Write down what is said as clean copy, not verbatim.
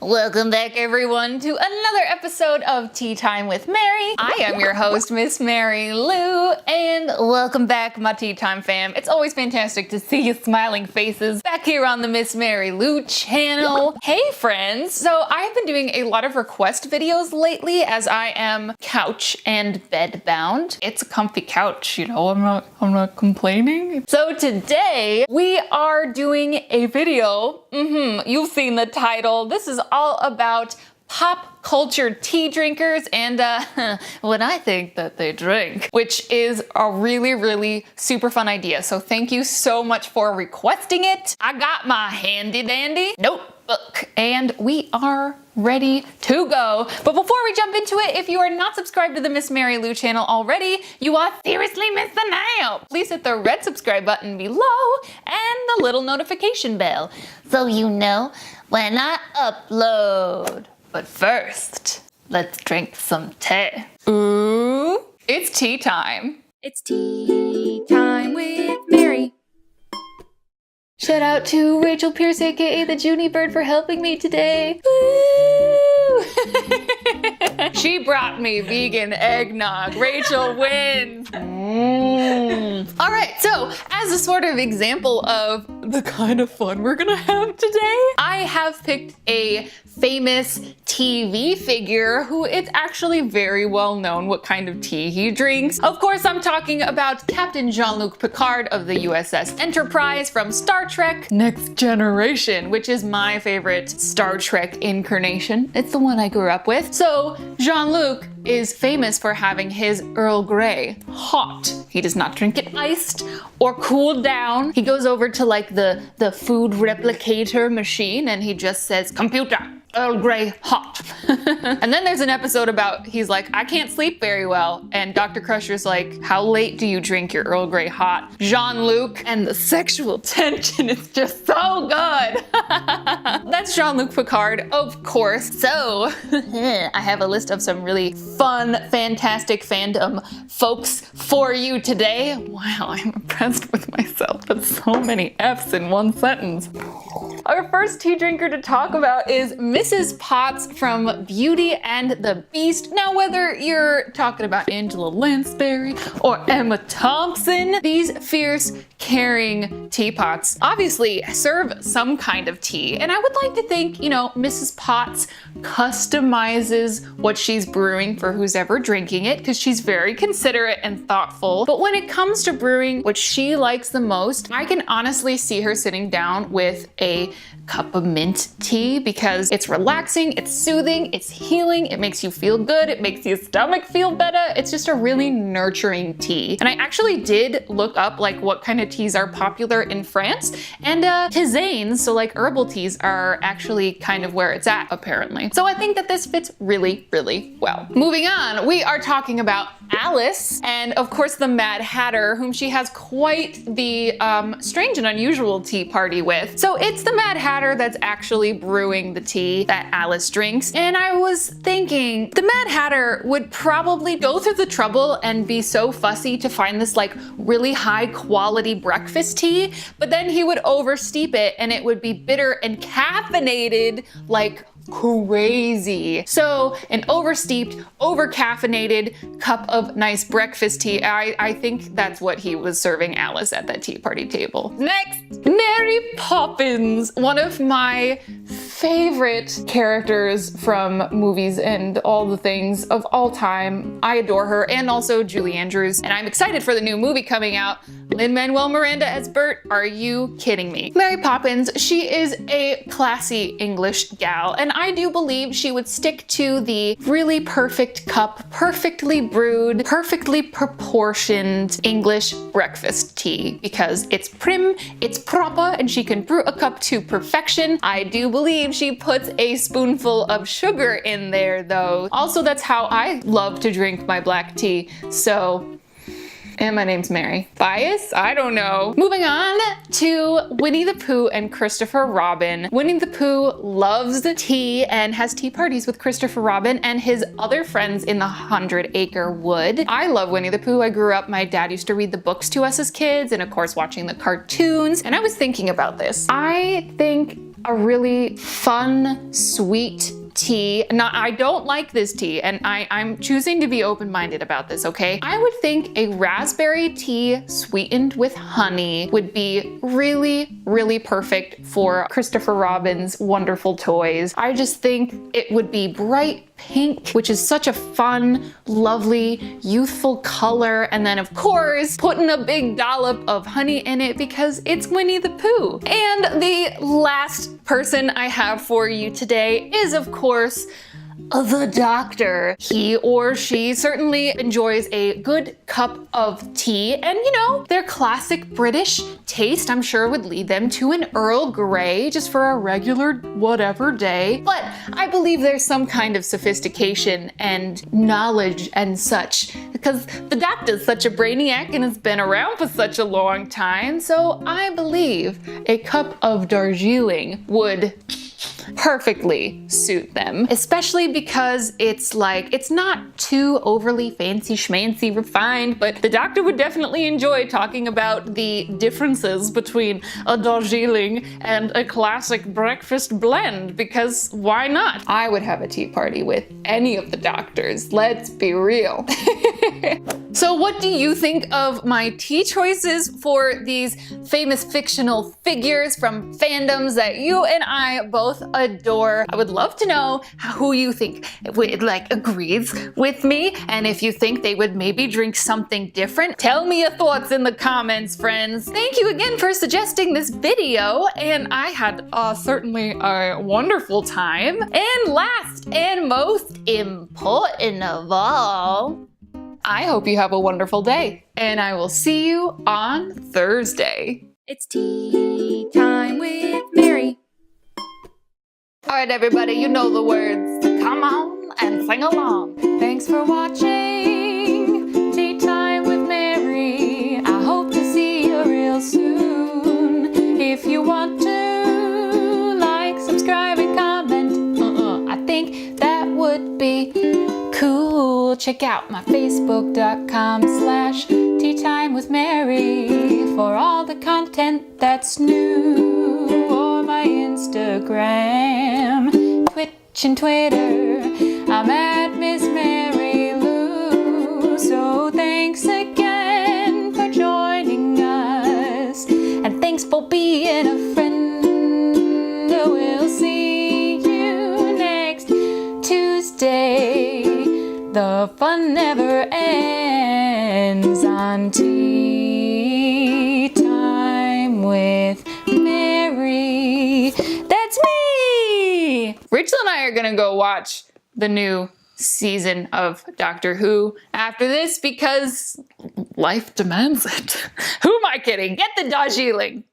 Welcome back everyone to another episode of Tea Time with Mary. I am your host, Miss Mary Lou, and welcome back my Tea Time fam. It's always fantastic to see your smiling faces back here on the Miss Mary Lou channel. Hey friends, so I have been doing a lot of request videos lately as I am couch and bed bound. It's a comfy couch, you know, I'm not complaining. So today we are doing a video. You've seen the title. This is all about pop culture tea drinkers and what I think that they drink, which is a really super fun idea. So thank you so much for requesting it. I got my handy dandy notebook and we are ready to go. But before we jump into it, if you are not subscribed to the Miss Mary Lou channel already, you are seriously missing out. Please hit the red subscribe button below and the little notification bell so you know when I upload. But first, let's drink some tea. Ooh, it's tea time. It's tea time with Mary. Shout out to Rachel Pierce, aka the Junie Bird, for helping me today. Woo! She brought me vegan eggnog. Rachel wins. All right, so as a sort of example of the kind of fun we're gonna have today, I have picked a famous TV figure who it's actually very well known what kind of tea he drinks. Of course, I'm talking about Captain Jean-Luc Picard of the USS Enterprise from Star Trek Next Generation, which is my favorite Star Trek incarnation. It's the one I grew up with. So Jean-Luc is famous for having his Earl Grey hot. He does not drink it iced or cooled down. He goes over to like the food replicator machine and he just says, "Computer, Earl Grey hot." And then there's an episode about, he's like, "I can't sleep very well." And Dr. Crusher's like, "How late do you drink your Earl Grey hot?" Jean-Luc, and the sexual tension is just so good. That's Jean-Luc Picard, of course. So I have a list of some really fun, fantastic fandom folks for you today. Wow, I'm impressed with myself. That's so many F's in one sentence. Our first tea drinker to talk about is Mrs. Potts from Beauty and the Beast. Now, whether you're talking about Angela Lansbury or Emma Thompson, these fierce, caring teapots obviously serve some kind of tea. And I would like to think, you know, Mrs. Potts customizes what she's brewing for who's ever drinking it because she's very considerate and thoughtful. But when it comes to brewing what she likes the most, I can honestly see her sitting down with a cup of mint tea because it's relaxing, it's soothing, it's healing, it makes you feel good, it makes your stomach feel better. It's just a really nurturing tea. And I actually did look up like what kind of teas are popular in France, and tisanes, so like herbal teas, are actually kind of where it's at apparently. So I think that this fits really well. Moving on, we are talking about Alice, and of course the Mad Hatter, whom she has quite the strange and unusual tea party with. So it's the Mad Hatter that's actually brewing the tea that Alice drinks. And I was thinking, the Mad Hatter would probably go through the trouble and be so fussy to find this like really high quality breakfast tea, but then he would oversteep it and it would be bitter and caffeinated like crazy. So an oversteeped, over-caffeinated cup of nice breakfast tea, I think that's what he was serving Alice at that tea party table. Next, Mary Poppins, one of my favorite characters from movies and all the things of all time. I adore her, and also Julie Andrews, and I'm excited for the new movie coming out. Lin-Manuel Miranda as Bert, are you kidding me? Mary Poppins, she is a classy English gal, and I do believe she would stick to the really perfect cup, perfectly brewed, perfectly proportioned English breakfast tea because it's prim, it's proper, and she can brew a cup to perfection. I do believe she puts a spoonful of sugar in there though. Also, that's how I love to drink my black tea, so. And my name's Mary. Bias? I don't know. Moving on to Winnie the Pooh and Christopher Robin. Winnie the Pooh loves tea and has tea parties with Christopher Robin and his other friends in the 100-Acre Wood. I love Winnie the Pooh. I grew up, my dad used to read the books to us as kids and of course watching the cartoons. And I was thinking about this. I think a really fun, sweet tea. Now, I don't like this tea, and I'm choosing to be open-minded about this, okay? I would think a raspberry tea sweetened with honey would be really, really perfect for Christopher Robin's wonderful toys. I just think it would be bright pink, which is such a fun, lovely, youthful color. And then of course, putting a big dollop of honey in it because it's Winnie the Pooh. And the last person I have for you today is of course the doctor. He or she certainly enjoys a good cup of tea, and you know, their classic British taste I'm sure would lead them to an Earl Grey just for a regular whatever day. But I believe there's some kind of sophistication and knowledge and such, because the doctor's such a brainiac and has been around for such a long time, so I believe a cup of Darjeeling would perfectly suit them, especially because it's not too overly fancy schmancy refined, but the doctor would definitely enjoy talking about the differences between a Darjeeling and a classic breakfast blend, because why not? I would have a tea party with any of the doctors, let's be real. So what do you think of my tea choices for these famous fictional figures from fandoms that you and I both adore? I would love to know who you think agrees with me, and if you think they would maybe drink something different. Tell me your thoughts in the comments, friends. Thank you again for suggesting this video, and I had certainly a wonderful time. And last and most important of all, I hope you have a wonderful day, and I will see you on Thursday. It's tea time with Mary. All right, everybody, you know the words. Come on and sing along. Thanks for watching Tea Time with Mary. I hope to see you real soon. If you want to like, subscribe, and comment, I think that would be cool. Check out my facebook.com/teatimewithmary for all the content that's new, or my Instagram, Twitch, and Twitter. I'm at Miss Mary Lou. So thanks again for joining us, and thanks for being a friend. We'll see you next Tuesday. The fun never ends on Tea Time with Mary. That's me! Rachel and I are gonna go watch the new season of Doctor Who after this because life demands it. Who am I kidding? Get the Darjeeling!